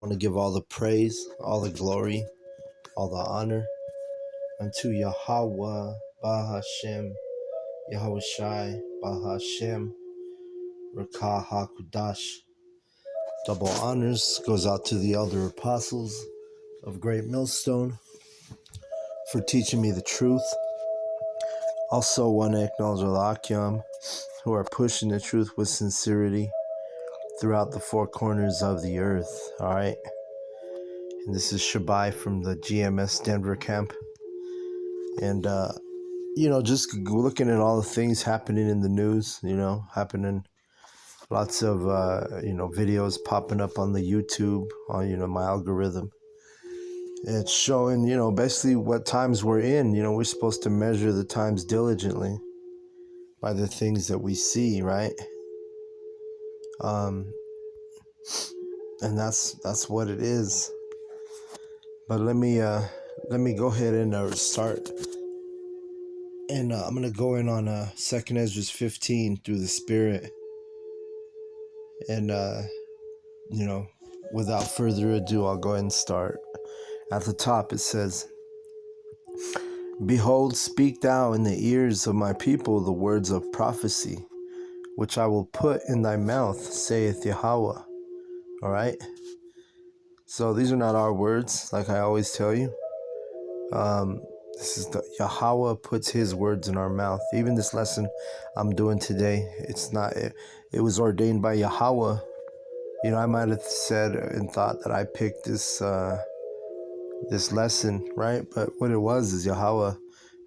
I want to give all the praise, all the glory, all the honor unto Yahweh, Bahashem, Yahweh Shai, Bahashem, Rakah HaKudash. Double honors goes out to the elder apostles of Great Millstone for teaching me the truth. Also want to acknowledge the Akyam who are pushing the truth with sincerity throughout the four corners of the earth. All right. And this is Shabai from the GMS Denver camp. And, just looking at all the things happening in the news, happening, lots of, videos popping up on the YouTube, on, my algorithm. It's showing, basically what times we're in. We're supposed to measure the times diligently by the things that we see, right? And that's what it is. But let me go ahead and start. And I'm going to go in on 2nd Ezra 15 through the Spirit. And, without further ado, I'll go ahead and start. At the top it says, Behold, speak thou in the ears of my people the words of prophecy, which I will put in thy mouth, saith Yahweh. All right? So these are not our words, like I always tell you. This is the Yahweh puts his words in our mouth. Even this lesson I'm doing today, it was ordained by Yahweh. I might have said and thought that I picked this lesson, right? But what it was is Yahweh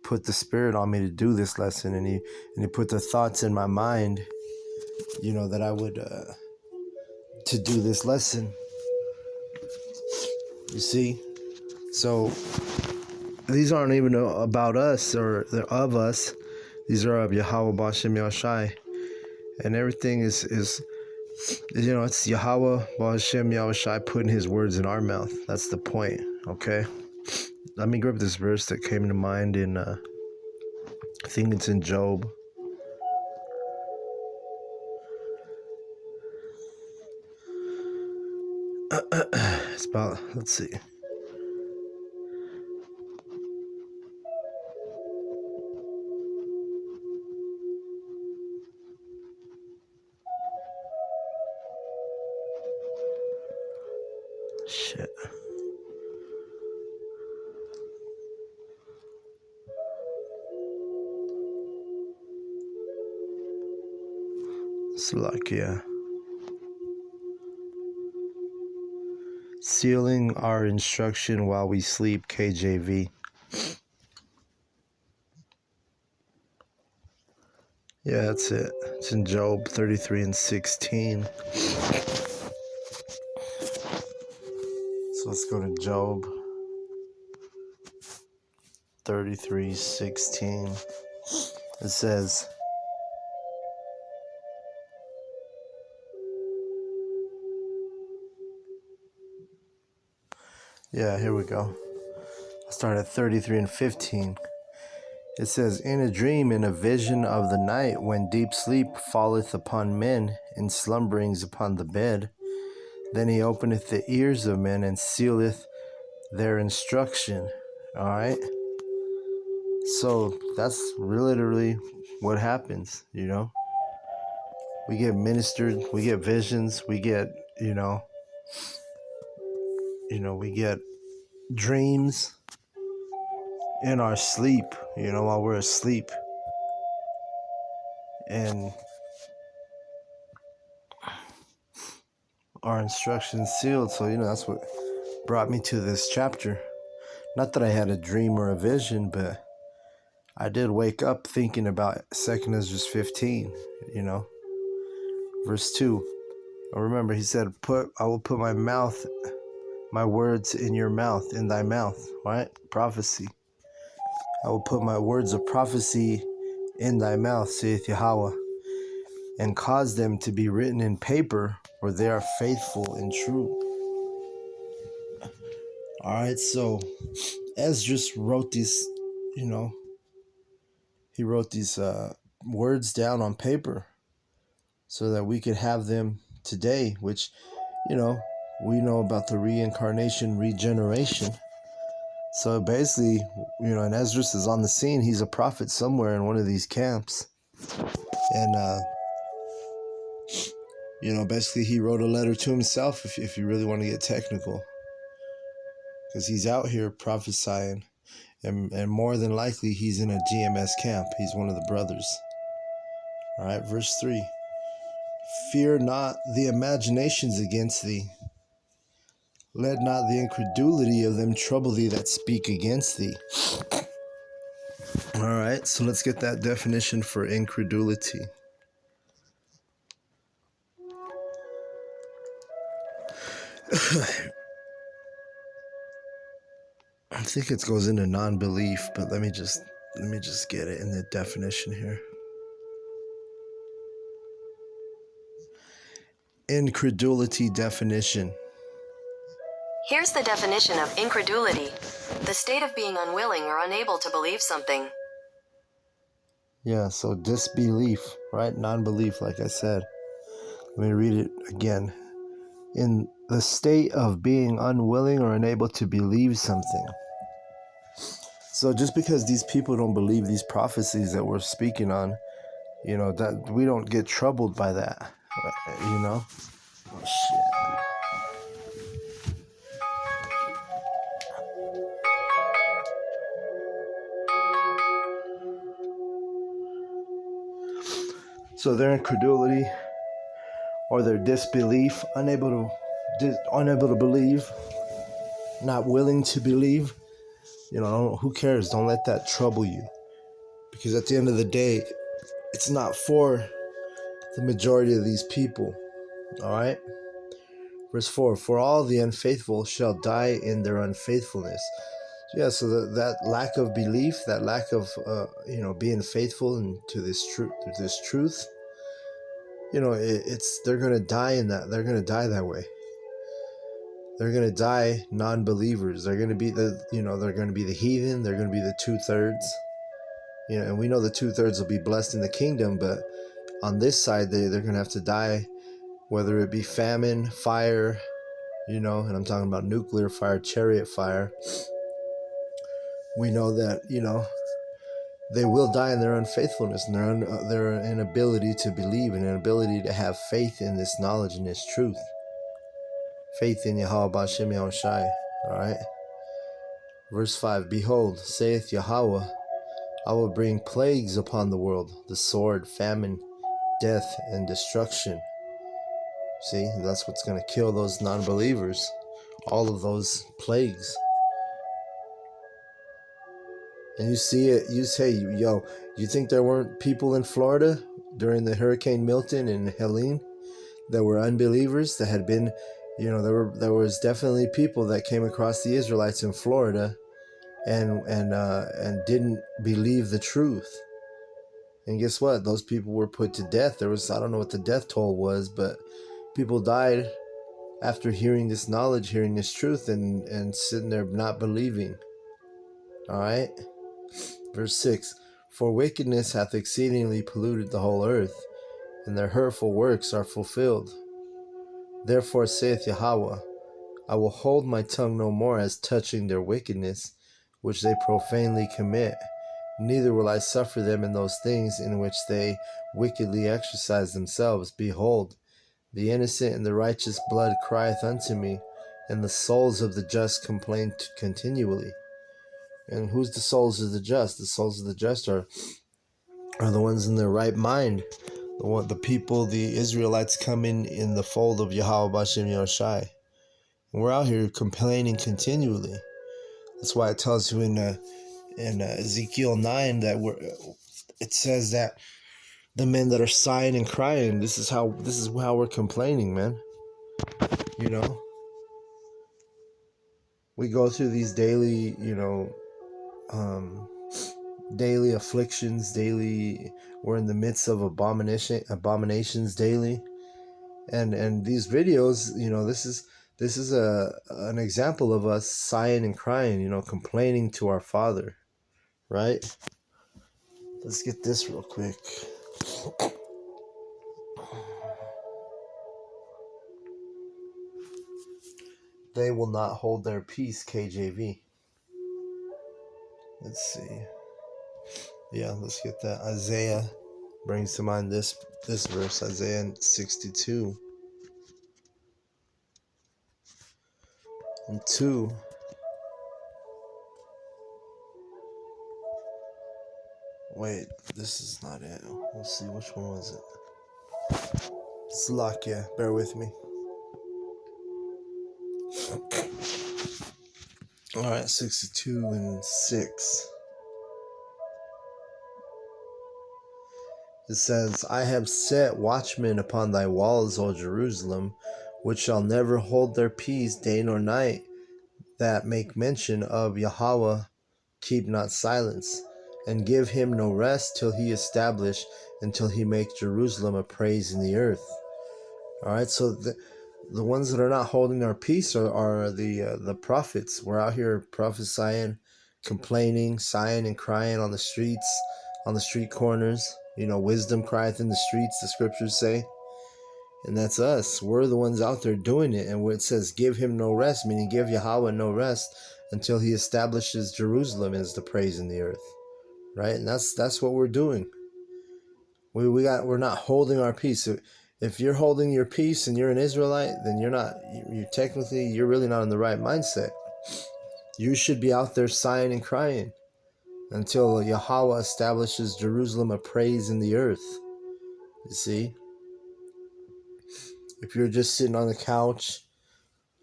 put the spirit on me to do this lesson, and he put the thoughts in my mind, that I would to do this lesson. You see, so these aren't even about us or they're of us. These are of Yahweh Bashem Yahshai, and everything is it's Yahweh Bashem Yahshai putting his words in our mouth. That's the point. Okay, let me grab this verse that came to mind in I think it's in Job. It's about, let's see. Shit. Slovakia. Sealing our instruction while we sleep, KJV. Yeah, that's it. It's in Job 33 and 16. So let's go to Job 33:16. It says, yeah, here we go. I'll start at 33 and 15. It says, In a dream, in a vision of the night, when deep sleep falleth upon men, and slumberings upon the bed, then he openeth the ears of men, and sealeth their instruction. All right? So that's literally what happens, We get ministered, we get visions, we get, we get dreams in our sleep, while we're asleep. And our instructions sealed. So, that's what brought me to this chapter. Not that I had a dream or a vision, but I did wake up thinking about 2nd Ezra 15, verse 2. I remember he said, I will put my words in your mouth, in thy mouth, right? Prophecy. I will put my words of prophecy in thy mouth, saith Yahweh, and cause them to be written in paper, where they are faithful and true. All right, so Ezra wrote these, he wrote these words down on paper so that we could have them today, which, We know about the reincarnation, regeneration. So basically, and Esdras is on the scene. He's a prophet somewhere in one of these camps. And, basically he wrote a letter to himself, if you really want to get technical. Because he's out here prophesying. And more than likely, he's in a GMS camp. He's one of the brothers. All right, verse 3. Fear not the imaginations against thee. Let not the incredulity of them trouble thee that speak against thee. All right, so let's get that definition for incredulity. I think it goes into non-belief, but let me just get it in the definition here. Incredulity definition. Here's the definition of incredulity: the state of being unwilling or unable to believe something. Yeah, so disbelief, right? Non-belief, like I said. Let me read it again. In the state of being unwilling or unable to believe something. So just because these people don't believe these prophecies that we're speaking on, that we don't get troubled by that, Oh, shit. So their incredulity or their disbelief, unable to believe, not willing to believe, who cares? Don't let that trouble you. Because at the end of the day, it's not for the majority of these people. All right? Verse 4, for all the unfaithful shall die in their unfaithfulness. Yeah, so that lack of belief, that lack of, being faithful to this truth, they're going to die in that. They're going to die that way. They're going to die non-believers. They're going to be they're going to be the heathen. They're going to be the 2/3. And we know the 2/3 will be blessed in the kingdom, but on this side, they're going to have to die, whether it be famine, fire, and I'm talking about nuclear fire, chariot fire. We know that, they will die in their unfaithfulness and their inability to believe and inability to have faith in this knowledge and this truth. Faith in Yahweh B'Shem Yahushai. All right. Verse 5, behold, saith Yahweh, I will bring plagues upon the world, the sword, famine, death, and destruction. See, that's what's going to kill those non-believers. All of those plagues. And you see it, you say, yo, you think there weren't people in Florida during the Hurricane Milton and Helene that were unbelievers that had been, there was definitely people that came across the Israelites in Florida and didn't believe the truth. And guess what? Those people were put to death. There was, I don't know what the death toll was, but people died after hearing this knowledge, hearing this truth, and sitting there not believing. All right? Verse 6, for wickedness hath exceedingly polluted the whole earth, and their hurtful works are fulfilled. Therefore saith Yahweh, I will hold my tongue no more as touching their wickedness, which they profanely commit, neither will I suffer them in those things in which they wickedly exercise themselves. Behold, the innocent and the righteous blood crieth unto me, and the souls of the just complain continually. And who's the souls of the just? The souls of the just are the ones in their right mind. The people, the Israelites coming in the fold of Yahweh B'Shem Yahushai. And we're out here complaining continually. That's why it tells you in Ezekiel 9 that it says that the men that are sighing and crying, this is how we're complaining, man. We go through these daily, daily afflictions, we're in the midst of abominations daily. And these videos, this is an example of us sighing and crying, complaining to our Father, right? Let's get this real quick. They will not hold their peace, KJV. Let's see. Yeah, let's get that. Isaiah brings to mind this verse, Isaiah 62 and 2. Wait, this is not it. Let's see, which one was it? Slakia, bear with me. Alright, 62 and 6. It says, I have set watchmen upon thy walls, O Jerusalem, which shall never hold their peace day nor night, that make mention of Yahweh, keep not silence, and give him no rest till he establish, until he make Jerusalem a praise in the earth. Alright, so the ones that are not holding our peace are the prophets. We're out here prophesying, complaining, sighing and crying on the streets, on the street corners. You know, wisdom crieth in the streets, the scriptures say. And that's us. We're the ones out there doing it. And where it says, give him no rest, meaning give Yahweh no rest until he establishes Jerusalem as the praise in the earth. Right? And that's what we're doing. We're not holding our peace. So if you're holding your peace and you're an Israelite, then you're really not in the right mindset. You should be out there sighing and crying until Yahweh establishes Jerusalem a praise in the earth. You see? If you're just sitting on the couch,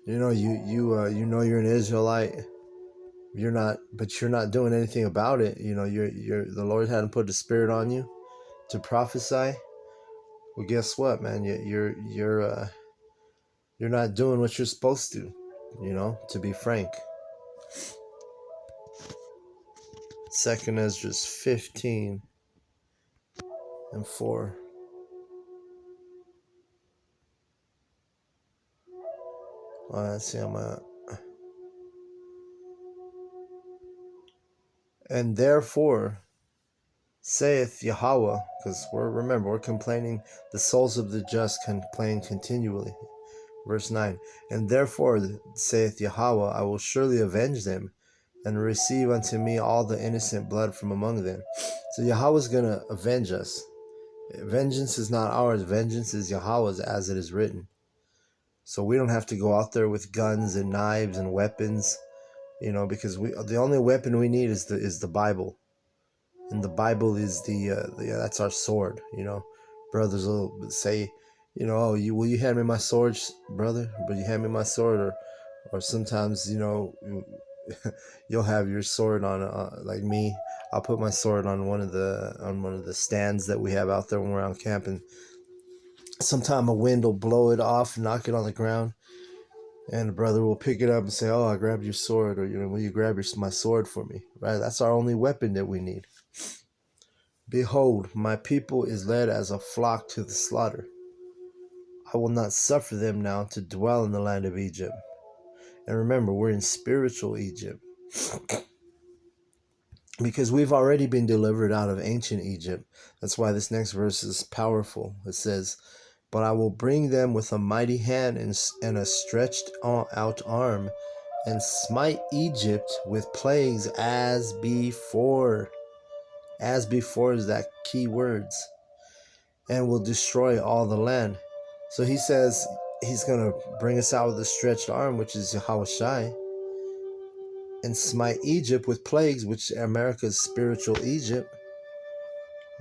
you know you're an Israelite. You're not doing anything about it. You know, the Lord hadn't put the Spirit on you to prophesy. Well, guess what, man? You're not doing what you're supposed to. You know, to be frank. 2 Ezra 15 and 4. Let's see, I'm at. And therefore, saith Yahweh, because we're complaining, the souls of the just complain continually. Verse 9, and therefore, saith Yahweh, I will surely avenge them, and receive unto me all the innocent blood from among them. So Yahweh's going to avenge us. Vengeance is not ours, vengeance is Yahweh's, as it is written. So we don't have to go out there with guns and knives and weapons, you know, because the only weapon we need is the Bible. And the Bible is that's our sword, you know. Brothers will say, you know, oh, will you hand me my sword, brother? Will you hand me my sword? Or sometimes, you know, you'll have your sword on, like me. I'll put my sword on one of the stands that we have out there when we're out camping. Sometime a wind will blow it off, knock it on the ground, and the brother will pick it up and say, oh, I grabbed your sword, or, you know, will you grab my sword for me? Right? That's our only weapon that we need. Behold, my people is led as a flock to the slaughter. I will not suffer them now to dwell in the land of Egypt. And remember, we're in spiritual Egypt. Because we've already been delivered out of ancient Egypt. That's why this next verse is powerful. It says, but I will bring them with a mighty hand and a stretched out arm, and smite Egypt with plagues as before. As before is that key words. And will destroy all the land. So he says he's going to bring us out with a stretched arm, which is Yahweh Shai, and smite Egypt with plagues, which America's spiritual Egypt,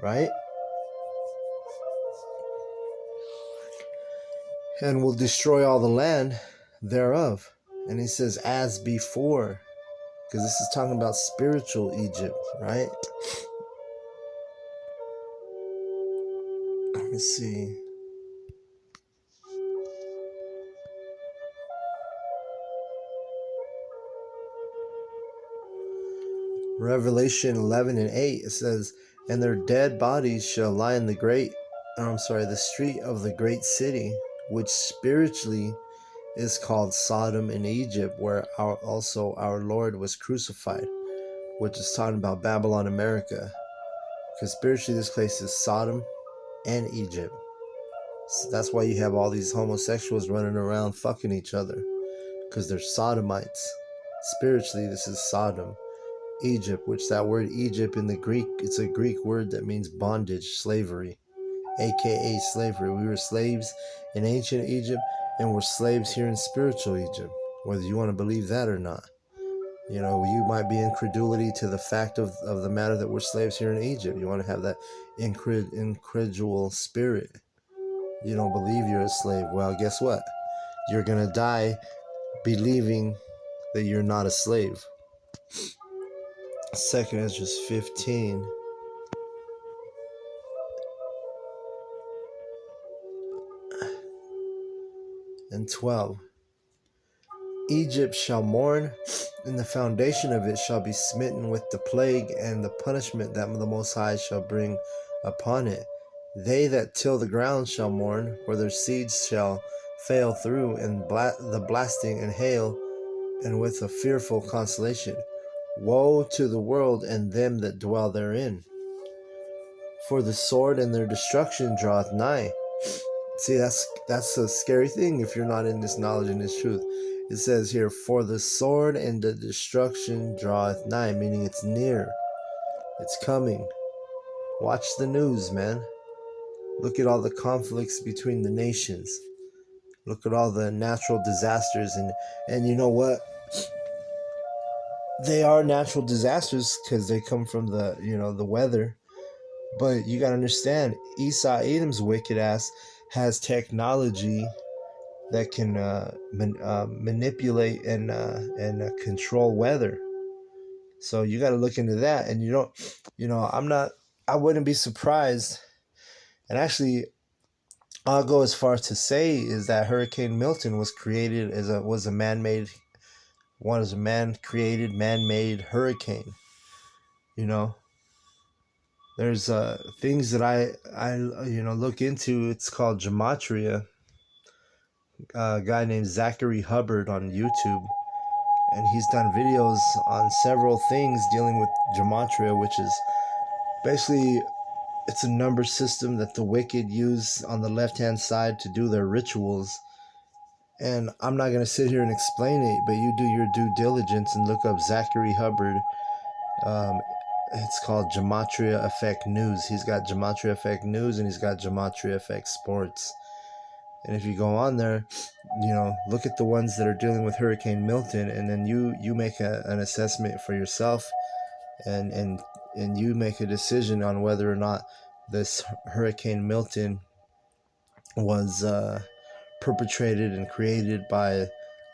right? And will destroy all the land thereof. And he says, as before, because this is talking about spiritual Egypt, right? Let me see. Revelation 11 and 8, it says, and their dead bodies shall lie in the street of the great city, which spiritually is called Sodom in Egypt, where also our Lord was crucified, which is talking about Babylon, America. Because spiritually this place is Sodom and Egypt. So that's why you have all these homosexuals running around fucking each other. because they're sodomites. Spiritually, this is Sodom. Egypt, which that word Egypt in the Greek, it's a Greek word that means bondage, slavery, aka slavery. We were slaves in ancient Egypt, and we're slaves here in spiritual Egypt, whether you want to believe that or not. You know, you might be incredulity to the fact of the matter that we're slaves here in Egypt. You want to have that incredulous spirit. You don't believe you're a slave. Well, guess what? You're going to die believing that you're not a slave. 2nd Ezra 15. And 12. Egypt shall mourn, and the foundation of it shall be smitten with the plague and the punishment that the Most High shall bring upon it. They that till the ground shall mourn, for their seeds shall fail through, and the blasting and hail, and with a fearful consolation. Woe to the world and them that dwell therein, for the sword and their destruction draweth nigh. See, that's a scary thing if you're not in this knowledge and this truth. It says here, for the sword and the destruction draweth nigh, meaning it's near. It's coming. Watch the news, man. Look at all the conflicts between the nations. Look at all the natural disasters, and you know what? They are natural disasters because they come from the weather. But you gotta understand, Esau Edom's wicked ass has technology that can manipulate and control weather. So you got to look into that. And I wouldn't be surprised. And actually, I'll go as far as to say is that Hurricane Milton was created was a man-created man-made hurricane. You know, there's things that I look into. It's called gematria. A guy named Zachary Hubbard on YouTube, and he's done videos on several things dealing with gematria, which is basically it's a number system that the wicked use on the left-hand side to do their rituals. And I'm not going to sit here and explain it, but you do your due diligence and look up Zachary Hubbard. It's called Gematria Effect News. He's got Gematria Effect News, and he's got Gematria Effect Sports. And if you go on there, look at the ones that are dealing with Hurricane Milton, and then you make an assessment for yourself, and you make a decision on whether or not this Hurricane Milton was perpetrated and created by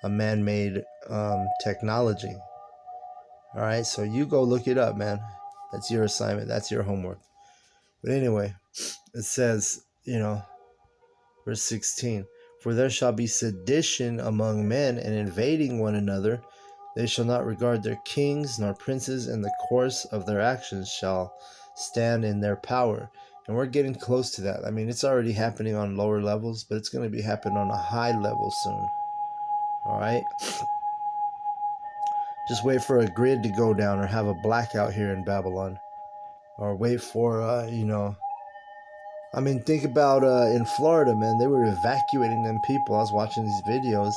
a man-made technology. All right, so you go look it up, man. That's your assignment. That's your homework. But anyway, it says, verse 16, for there shall be sedition among men, and invading one another. They shall not regard their kings nor princes, and the course of their actions shall stand in their power. And we're getting close to that. I mean, it's already happening on lower levels, but it's going to be happening on a high level soon. All right? Just wait for a grid to go down, or have a blackout here in Babylon. Or wait for, I mean, think about in Florida, man. They were evacuating them people. I was watching these videos,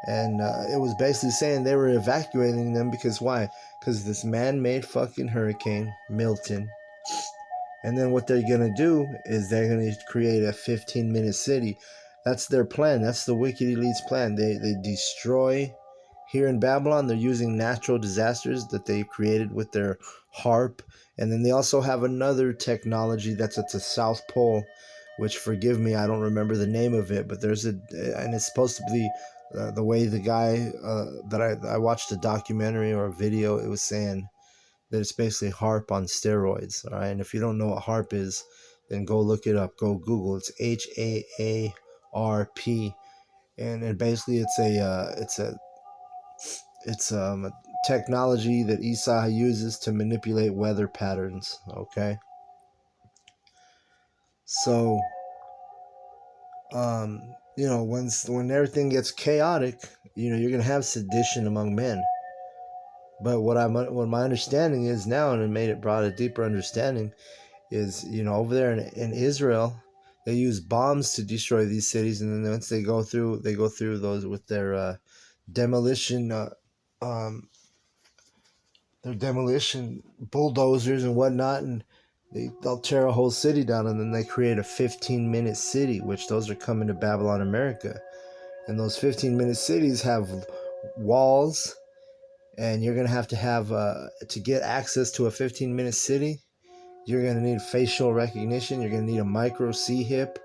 and it was basically saying they were evacuating them because why? Because this man-made fucking hurricane, Milton. And then what they're going to do is they're going to create a 15-minute city. That's their plan. That's the wicked elite's plan. They destroy. Here in Babylon, they're using natural disasters that they created with their HARP. And then they also have another technology that's at the South Pole, which, forgive me, I don't remember the name of it, but and it's supposed to be the way the guy that I watched a documentary or a video, it was saying that it's basically HARP on steroids. All right. And if you don't know what HARP is, then go look it up. Go Google. It's HAARP. And basically it's a technology that Esau uses to manipulate weather patterns. Okay. So, when everything gets chaotic, you're going to have sedition among men. But what my understanding is now, and it brought a deeper understanding, is, over there in Israel, they use bombs to destroy these cities. And then once they go through those with their demolition, um, their demolition bulldozers and whatnot, and they'll tear a whole city down, and then they create a 15-minute city, which those are coming to Babylon, America. And those 15-minute cities have walls, and you're going to have to get access to a 15-minute city, you're going to need facial recognition. You're going to need a micro C-hip.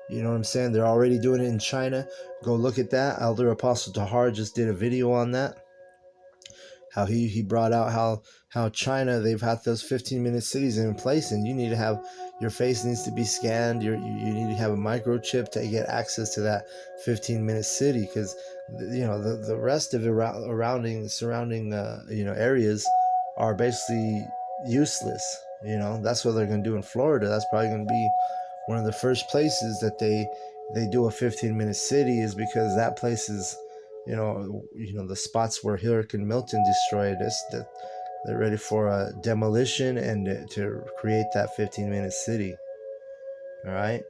You know what I'm saying? They're already doing it in China. Go look at that. Elder Apostle Tahar just did a video on that. How he brought out how China, they've had those 15-minute cities in place, and you need to have, your face needs to be scanned. You need to have a microchip to get access to that 15-minute city, because the rest of the surrounding areas are basically useless. That's what they're going to do in Florida. That's probably going to be one of the first places that they do a 15-minute city, is because that place is, the spots where Hurricane Milton destroyed us, that they're ready for a demolition and to create that 15-minute city. All right.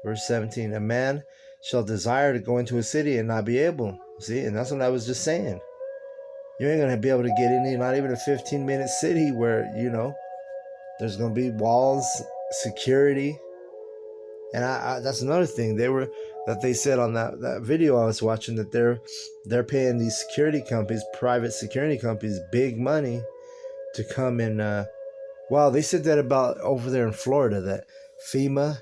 Verse 17, a man shall desire to go into a city and not be able. See, and that's what I was just saying. You ain't going to be able to get in, not even a 15-minute city where, there's going to be walls, security. And that's another thing they said on that video I was watching, that they're paying these security companies, private security companies, big money to come and they said that about over there in Florida, that FEMA,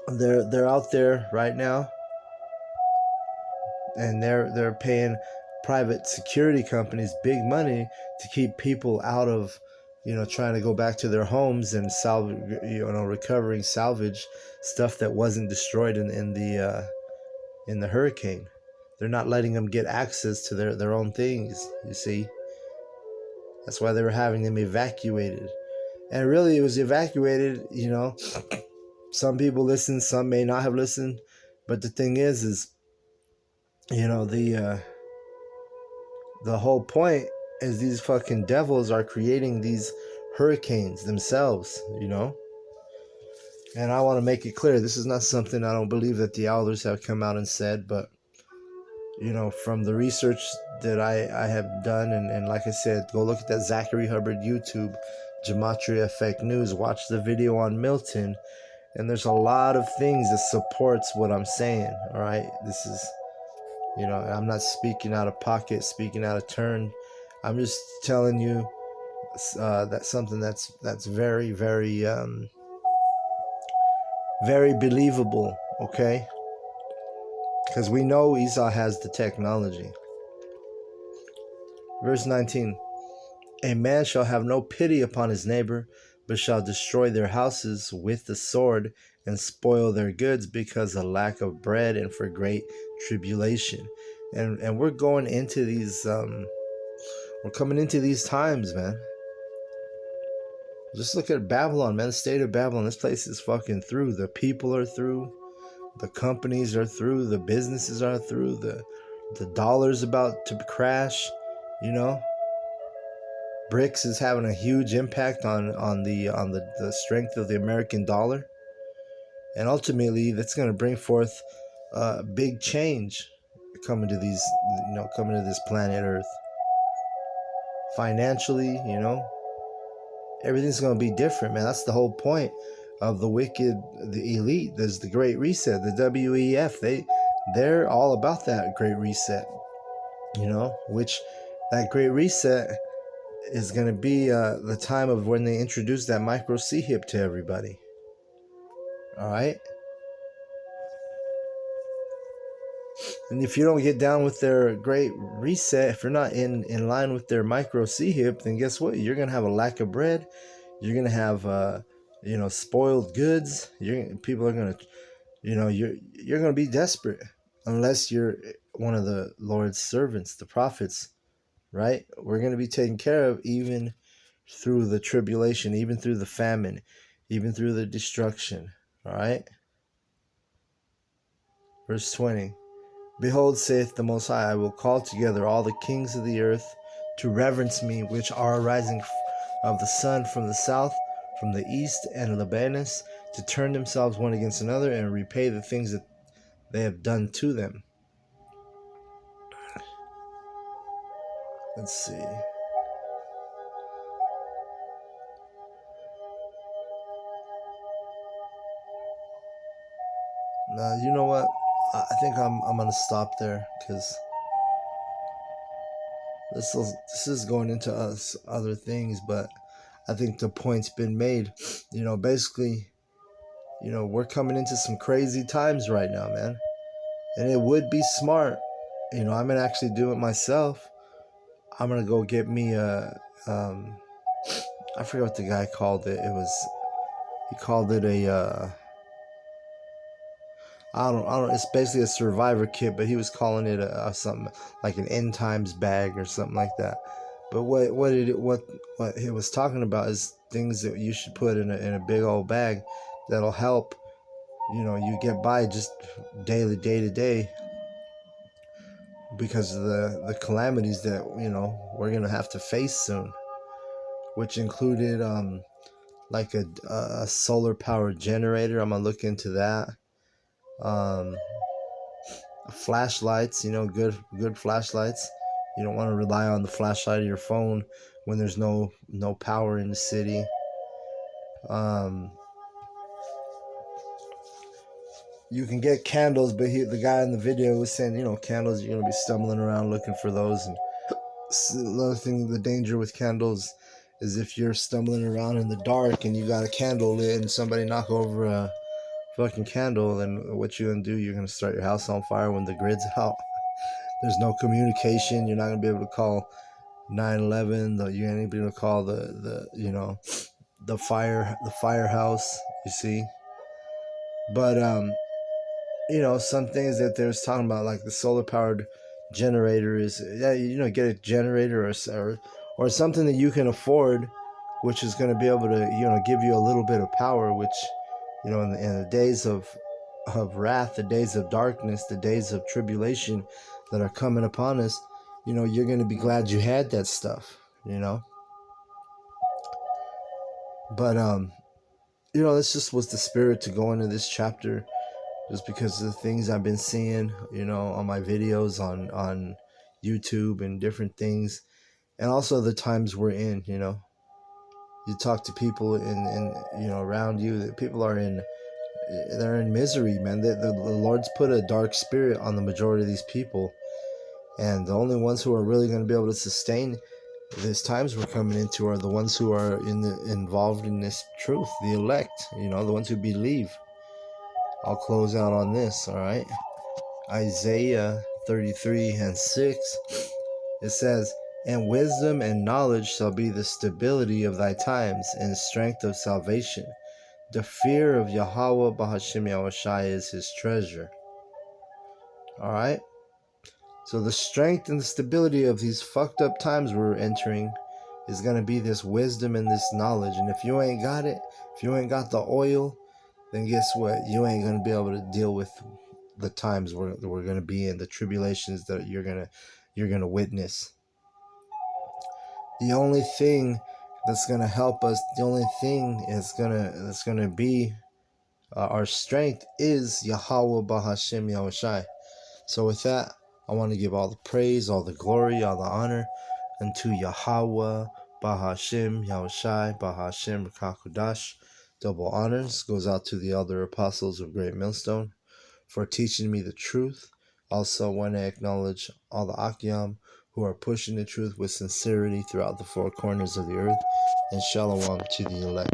they're out there right now, and they're paying private security companies big money to keep people out of, trying to go back to their homes and recovering salvage stuff that wasn't destroyed in the hurricane. They're not letting them get access to their own things, you see. That's why they were having them evacuated. And really, it was evacuated, some people listened, some may not have listened. But the thing is, the whole point is these fucking devils are creating these hurricanes themselves, And I want to make it clear, this is not something I don't believe that the elders have come out and said, but, from the research that I have done, and like I said, go look at that Zachary Hubbard YouTube, Gematria Effect News, watch the video on Milton, and there's a lot of things that supports what I'm saying, all right? This is, I'm not speaking out of pocket, speaking out of turn. I'm just telling you that's something that's very, very, very believable, okay? Because we know Esau has the technology. Verse 19, a man shall have no pity upon his neighbor, but shall destroy their houses with the sword and spoil their goods because of lack of bread and for great tribulation. And we're going into these, we're coming into these times, man. Just look at Babylon, man. The state of Babylon. This place is fucking through. The people are through. The companies are through. The businesses are through. The dollar's about to crash. BRICS is having a huge impact on the strength of the American dollar, and ultimately that's going to bring forth big change coming to this planet Earth. Financially, everything's going to be different, man. That's the whole point of the wicked, the elite. There's the Great Reset, the WEF. They're all about that Great Reset, which that Great Reset is going to be the time of when they introduce that micro C-hip to everybody. All right? And if you don't get down with their Great Reset, if you're not in line with their micro C-hip, then guess what? You're going to have a lack of bread. You're going to have, spoiled goods. People are going to, you're going to be desperate unless you're one of the Lord's servants, the prophets, right? We're going to be taken care of even through the tribulation, even through the famine, even through the destruction, all right? Verse 20. Behold, saith the Most High, I will call together all the kings of the earth to reverence me, which are arising of the sun from the south, from the east, and Libanus, to turn themselves one against another and repay the things that they have done to them. Let's see. Now, you know what? I think I'm gonna stop there because this is going into us other things, but I think the point's been made. Basically, we're coming into some crazy times right now, man. And it would be smart. I'm gonna actually do it myself. I'm gonna go get me I forget what the guy called it. He called it a I don't. It's basically a survivor kit, but he was calling it a something like an end times bag or something like that. But what he was talking about is things that you should put in a big old bag that'll help. You get by just daily, day to day, because of the calamities that we're gonna have to face soon, which included like a solar powered generator. I'm gonna look into that. Flashlights, good flashlights. You don't want to rely on the flashlight of your phone when there's no power in the city. You can get candles, but the guy in the video was saying, candles, you're gonna be stumbling around looking for those. And another thing, the danger with candles is if you're stumbling around in the dark and you got a candle lit and somebody knock over a fucking candle, then what you gonna do? You're gonna start your house on fire when the grid's out. There's no communication. You're not gonna be able to call 911. You're gonna be able to call the firehouse. You see, but some things that there's talking about, like the solar powered generator, is get a generator or something that you can afford, which is going to be able to give you a little bit of power, which in the days of wrath, the days of darkness, the days of tribulation that are coming upon us, you're going to be glad you had that stuff, but this just was the spirit to go into this chapter, just because of the things I've been seeing, on my videos on YouTube and different things, and also the times we're in. You talk to people in around you, that people they're in misery, man. The Lord's put a dark spirit on the majority of these people, and the only ones who are really going to be able to sustain these times we're coming into are the ones who are involved in this truth, the elect, the ones who believe. I'll close out on this, all right? Isaiah 33:6. It says, "And wisdom and knowledge shall be the stability of thy times, and strength of salvation. The fear of Yahweh Bahashim Yahushai is his treasure." All right? So the strength and the stability of these fucked up times we're entering is going to be this wisdom and this knowledge. And if you ain't got it, if you ain't got the oil, then guess what? You ain't going to be able to deal with the times we're going to be in, the tribulations that you're going to witness. The only thing that's going to help us, the only thing that's going to be our strength is Yahweh Bahashim Yahushai. So with that, I want to give all the praise, all the glory, all the honor unto Yahweh Bahashim Yahushai Bahashim Kakudash. Double honors goes out to the elder apostles of Great Millstone for teaching me the truth. Also want to acknowledge all the Akyam who are pushing the truth with sincerity throughout the four corners of the earth. And shalom to the elect.